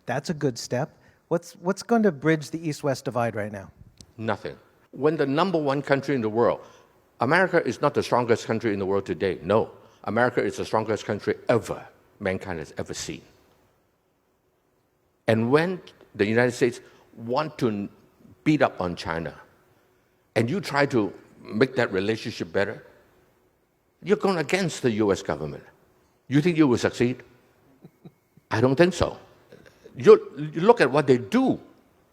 That's a good step. What's going to bridge the East-West divide right now? Nothing. When the number one country in the world, America is not the strongest country in the world today. No. America is the strongest country ever mankind has ever seen. And when the United States want to beat up on China, and you try to make that relationship better, you're going against the U.S. government. You think you will succeed? I don't think so. You look at what they do.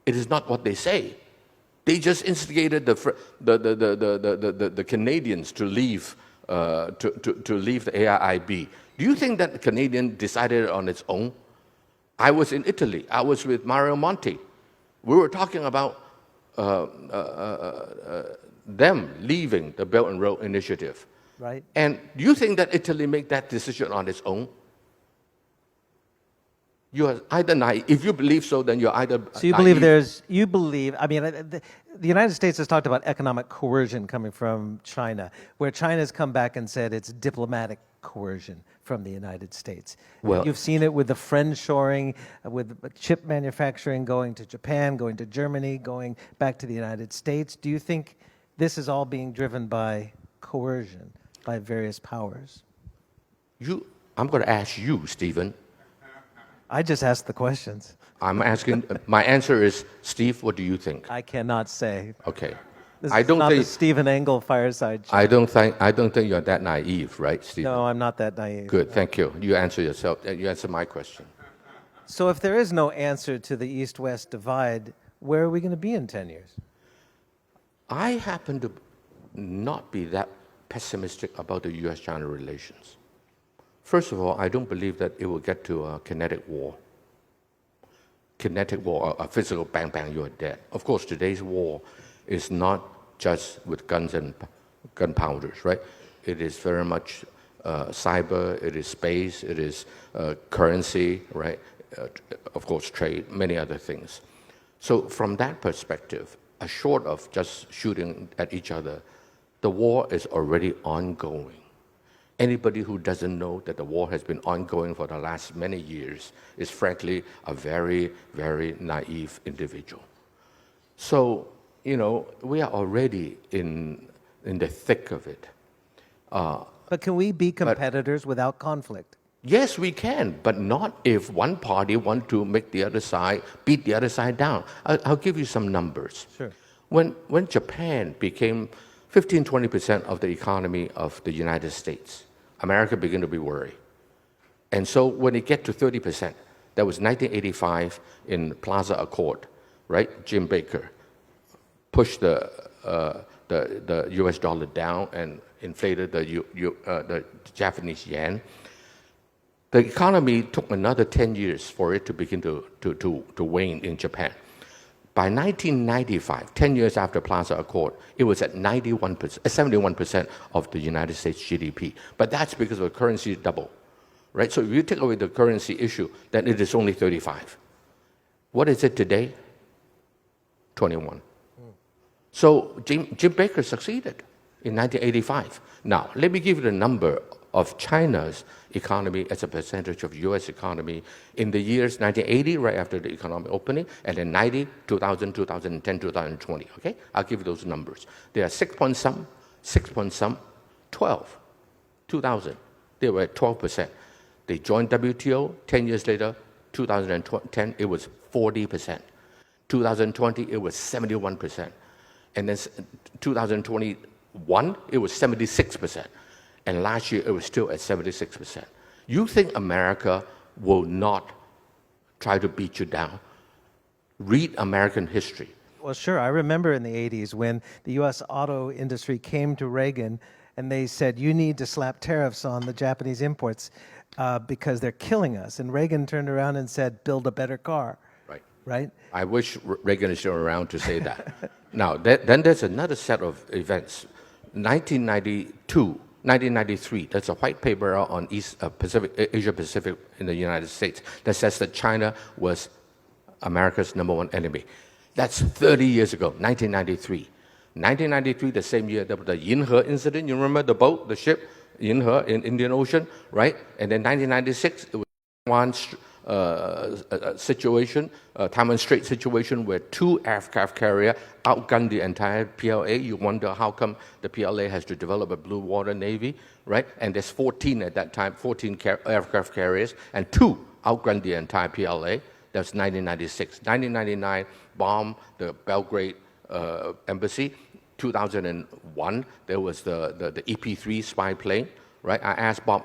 It is not what they say. They just instigated the Canadians to leave to leave the AIIB. Do you think that the Canadian decided on its own? I was in Italy. I was with Mario Monti. We were talking about them leaving the Belt and Road Initiative. Right. And do you think that Italy made that decision on its own? You are either naive. If you believe so, then you're either So you believe I mean, the United States has talked about economic coercion coming from China, where China's come back and said it's diplomatic coercion from the United States. Well, you've seen it with the friendshoring, with chip manufacturing going to Japan, going to Germany, going back to the United States. Do you think this is all being driven by coercion by various powers? I'm going to ask you, Stephen. I just asked the questions. I'm asking. My answer is, Steve, what do you think? I cannot say. Okay. This I is don't not think the Stephen Engel fireside chat. I don't think you're that naive, right, Stephen? No, I'm not that naive. Good, thank you. You answer yourself. You answer my question. So if there is no answer to the East-West divide, where are we going to be in 10 years? I happen to not be that pessimistic about the U.S.-China relations. First of all, I don't believe that it will get to a kinetic war. Kinetic war, a physical bang, bang, you're dead. Of course, today's war is not just with guns and gunpowders, right? It is very much cyber, it is space, it is currency, right? Of course, trade, many other things. So from that perspective, short of just shooting at each other, the war is already ongoing. Anybody who doesn't know that the war has been ongoing for the last many years is frankly a very, very naive individual. So, you know, we are already in the thick of it. But can we be competitors without conflict? Yes, we can, but not if one party wants to make the other side, beat the other side down. I'll give you some numbers. Sure. When Japan became 15-20% of the economy of the United States, America began to be worried. And so when it get to 30%, that was 1985 in Plaza Accord, right? Jim Baker pushed the U.S. dollar down and inflated the Japanese yen. The economy took another 10 years for it to begin to wane in Japan. By 1995, 10 years after Plaza Accord, it was at 71% of the United States GDP. But that's because of the currency double, right? So if you take away the currency issue, then it is only 35. What is it today? 21. So Jim Baker succeeded in 1985. Now, let me give you the number of China's economy as a percentage of U.S. economy in the years 1980, right after the economic opening, and then 90, 2000, 2010, 2020, okay? I'll give you those numbers. They are 6 point some, 12, 2000. They were at 12%. They joined WTO, 10 years later, 2010, it was 40%. 2020, it was 71%. And then 2021, it was 76%. And last year, it was still at 76%. You think America will not try to beat you down? Read American history. Well, sure. I remember in the 80s when the U.S. auto industry came to Reagan and they said, you need to slap tariffs on the Japanese imports because they're killing us. And Reagan turned around and said, build a better car. Right. Right? I wish Reagan is still around to say that. Now, then there's another set of events. 1993, there's a white paper on Asia Pacific in the United States that says that China was America's #1 enemy. That's 30 years ago, 1993. 1993, the same year, there was the Yinhe incident. You remember the boat, the ship, Yinhe in Indian Ocean, right? And then 1996, it was Taiwan's situation, Taiwan Strait situation, where two aircraft carrier outgunned the entire PLA. You wonder how come the PLA has to develop a blue water navy, right? And there's 14 at that time, 14 aircraft carriers, and two outgunned the entire PLA. That's 1996. 1999, bombed the Belgrade embassy. 2001, there was the EP-3 spy plane, right? I asked Bob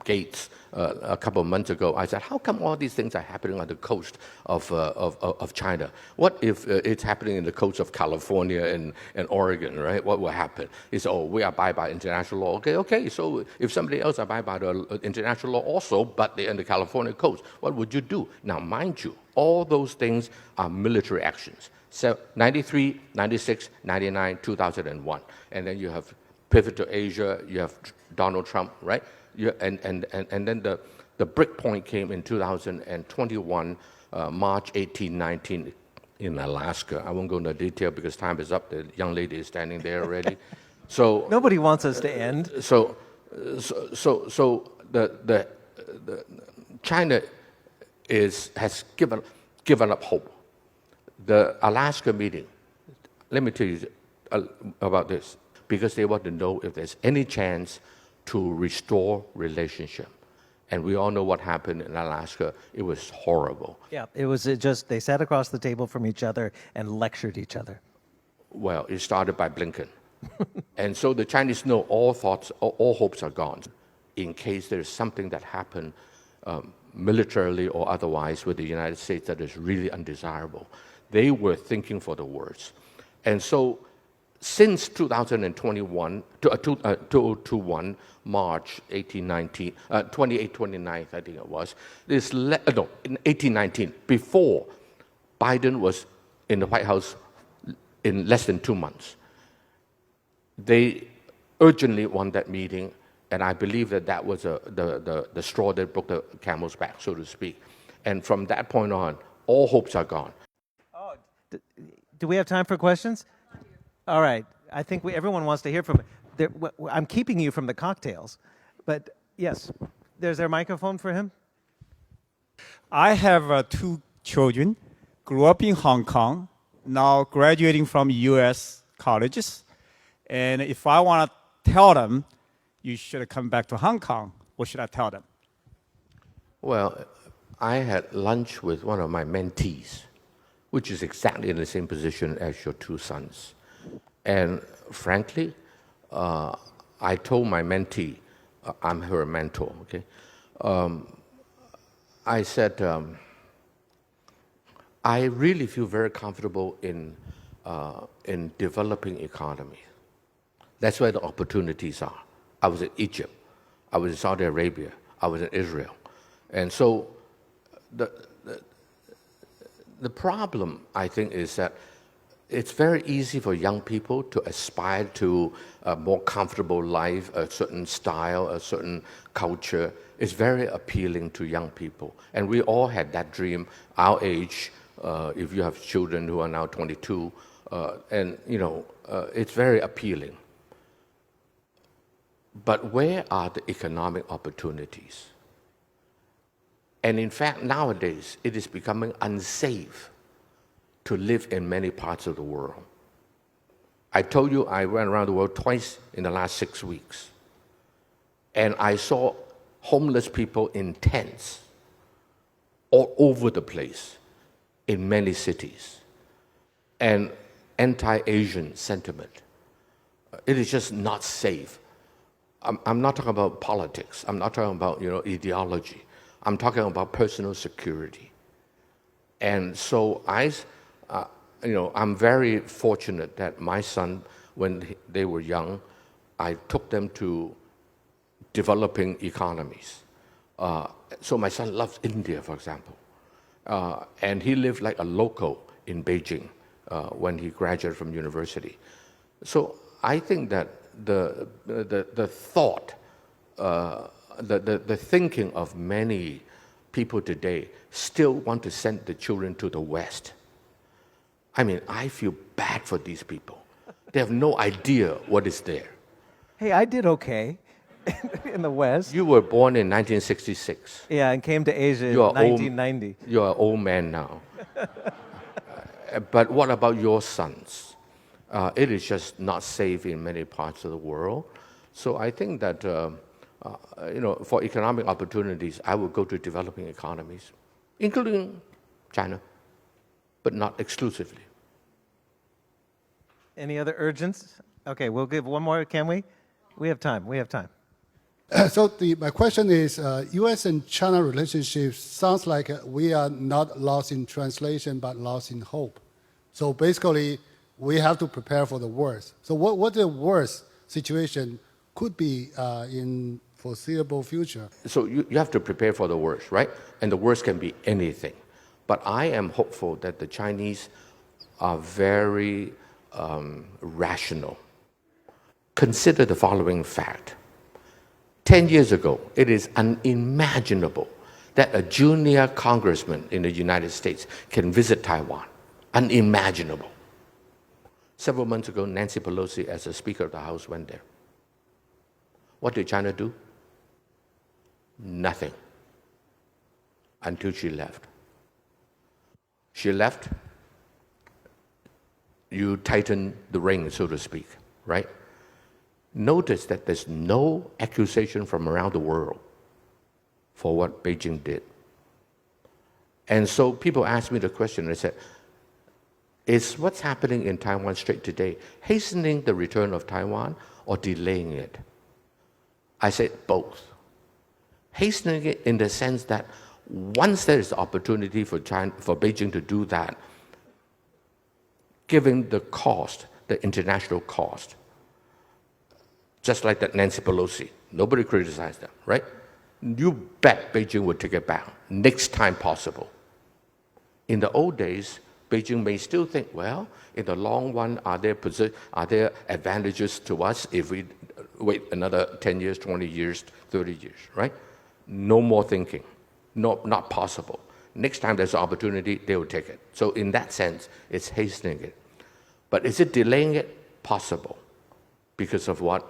Gates a couple of months ago, I said, how come all these things are happening on the coast of China? What if it's happening in the coast of California and Oregon, right? What will happen? He said, oh, we abide by international law. Okay, so if somebody else abide by the international law also, but they're in the California coast, what would you do? Now, mind you, all those things are military actions. So 93, 96, 99, 2001. And then you have pivot to Asia, you have Donald Trump, right? And then the break point came in 2021, March 18, 19, in Alaska. I won't go into detail because time is up. The young lady is standing there already. So nobody wants us to end. So the China has given up hope. The Alaska meeting, let me tell you about this, because they want to know if there's any chance to restore relationship. And we all know what happened in Alaska. It was horrible. Yeah, it was just, they sat across the table from each other and lectured each other. Well, it started by Blinken. And so the Chinese know all hopes are gone in case there's something that happened militarily or otherwise with the United States that is really undesirable. They were thinking for the worst. And so since 2021, 2021, March 18, 19, 28, 29th, I think it was, in 1819, before Biden was in the White House in less than 2 months, they urgently want that meeting, and I believe that was the straw that broke the camel's back, so to speak. And from that point on, all hopes are gone. Do we have time for questions? All right. I think everyone wants to hear from it. I'm keeping you from the cocktails, but yes, there's their microphone for him. I have 2 children, grew up in Hong Kong, now graduating from U.S. colleges. And if I want to tell them, you should come back to Hong Kong, what should I tell them? Well, I had lunch with one of my mentees, which is exactly in the same position as your 2 sons. And frankly, I told my mentee, I'm her mentor, okay? I said, I really feel very comfortable in developing economy. That's where the opportunities are. I was in Egypt, I was in Saudi Arabia, I was in Israel. And so the problem, I think, is that it's very easy for young people to aspire to a more comfortable life, a certain style, a certain culture. It's very appealing to young people. And we all had that dream, our age, if you have children who are now 22, and it's very appealing. But where are the economic opportunities? And in fact, nowadays, it is becoming unsafe to live in many parts of the world. I told you I went around the world twice in the last 6 weeks. And I saw homeless people in tents all over the place in many cities. And anti-Asian sentiment. It is just not safe. I'm not talking about politics. I'm not talking about ideology. I'm talking about personal security. And so I'm very fortunate that my son, when they were young, I took them to developing economies. So my son loves India, for example. And he lived like a local in Beijing when he graduated from university. So I think that the thought, the thinking of many people today still want to send the children to the West. I mean, I feel bad for these people. They have no idea what is there. Hey, I did okay. in the West. You were born in 1966. Yeah, and came to Asia in You are 1990. You're an old man now. But what about your sons? It is just not safe in many parts of the world. So I think that, for economic opportunities, I would go to developing economies, including China, but not exclusively. Any other urgents? Okay, we'll give one more, can we? We have time. So my question is, U.S. and China relationships sounds like we are not lost in translation, but lost in hope. So basically, we have to prepare for the worst. So what the worst situation could be in foreseeable future? So you have to prepare for the worst, right? And the worst can be anything. But I am hopeful that the Chinese are very rational. Consider the following fact. 10 years ago, it is unimaginable that a junior congressman in the United States can visit Taiwan. Unimaginable. Several months ago, Nancy Pelosi, as the Speaker of the House, went there. What did China do? Nothing. Until she left. She left, you tighten the ring, so to speak, right? Notice that there's no accusation from around the world for what Beijing did. And so people ask me the question, they said, is what's happening in Taiwan Strait today hastening the return of Taiwan or delaying it? I said both. Hastening it in the sense that once there is opportunity for Beijing to do that, given the cost, the international cost, just like that Nancy Pelosi, nobody criticized them, right? You bet Beijing would take it back next time possible. In the old days, Beijing may still think, well, in the long run, are there advantages to us if we wait another 10 years, 20 years, 30 years, right? No more thinking. No, not possible. Next time there's an opportunity, they will take it. So in that sense, it's hastening it. But is it delaying it? Possible. Because of what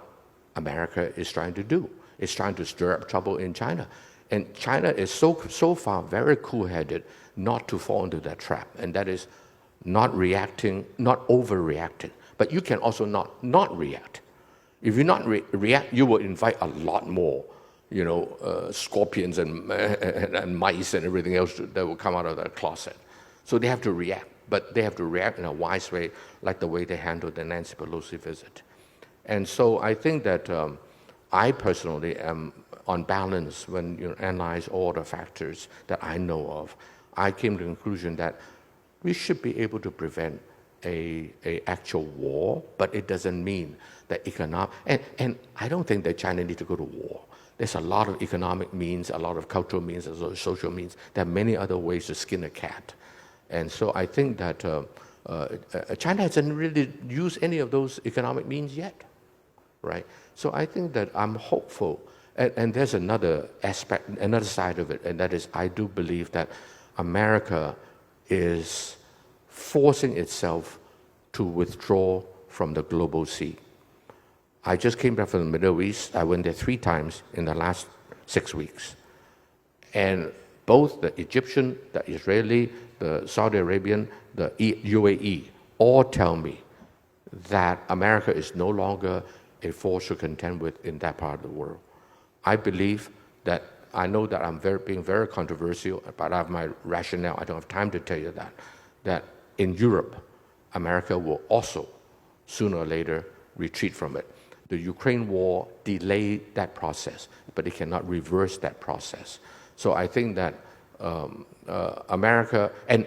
America is trying to do. It's trying to stir up trouble in China. And China is so far very cool-headed not to fall into that trap. And that is not reacting, not overreacting. But you can also not react. If you not react, you will invite a lot more, scorpions and mice and everything else that will come out of that closet. So they have to react. But they have to react in a wise way, like the way they handled the Nancy Pelosi visit. And so I think that I personally am, on balance, when you analyze all the factors that I know of, I came to the conclusion that we should be able to prevent a actual war, but it doesn't mean that economic, and I don't think that China needs to go to war. There's a lot of economic means, a lot of cultural means, a lot of social means. There are many other ways to skin a cat. And so I think that China hasn't really used any of those economic means yet, right? So I think that I'm hopeful. And there's another aspect, another side of it, and that is I do believe that America is forcing itself to withdraw from the global sea. I just came back from the Middle East. I went there 3 times in the last 6 weeks. And both the Egyptian, the Israeli, the Saudi Arabian, the UAE, all tell me that America is no longer a force to contend with in that part of the world. I believe that, I know that I'm being very controversial, but I have my rationale. I don't have time to tell you that in Europe, America will also, sooner or later, retreat from it. The Ukraine war delayed that process, but it cannot reverse that process. So I think that America, and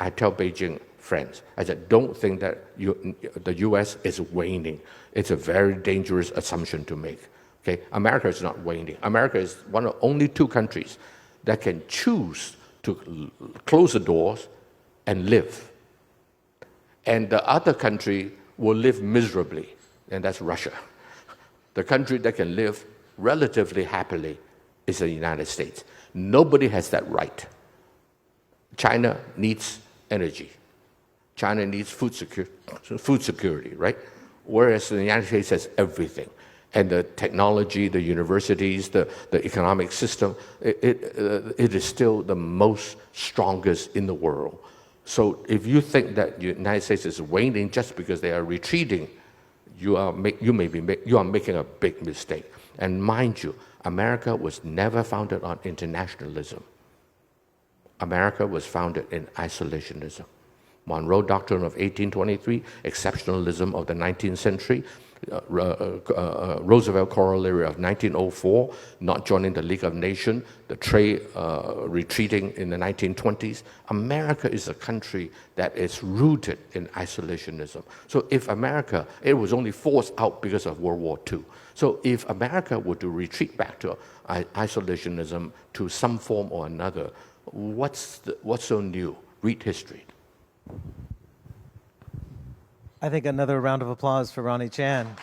I tell Beijing friends, I said, don't think that the U.S. is waning. It's a very dangerous assumption to make. Okay? America is not waning. America is one of only 2 countries that can choose to close the doors and live. And the other country will live miserably, and that's Russia. The country that can live relatively happily is the United States. Nobody has that right. China needs energy. China needs food security, right? Whereas the United States has everything. And the technology, the universities, the economic system, it is still the most strongest in the world. So if you think that the United States is waning just because they are retreating, you are making a big mistake. And mind you, America was never founded on internationalism. America was founded in isolationism. Monroe Doctrine of 1823, exceptionalism of the 19th century, Roosevelt corollary of 1904, not joining the League of Nations, the trade retreating in the 1920s. America is a country that is rooted in isolationism. So if America, it was only forced out because of World War II. So if America were to retreat back to isolationism to some form or another, what's so new? Read history. I think another round of applause for Ronnie Chan.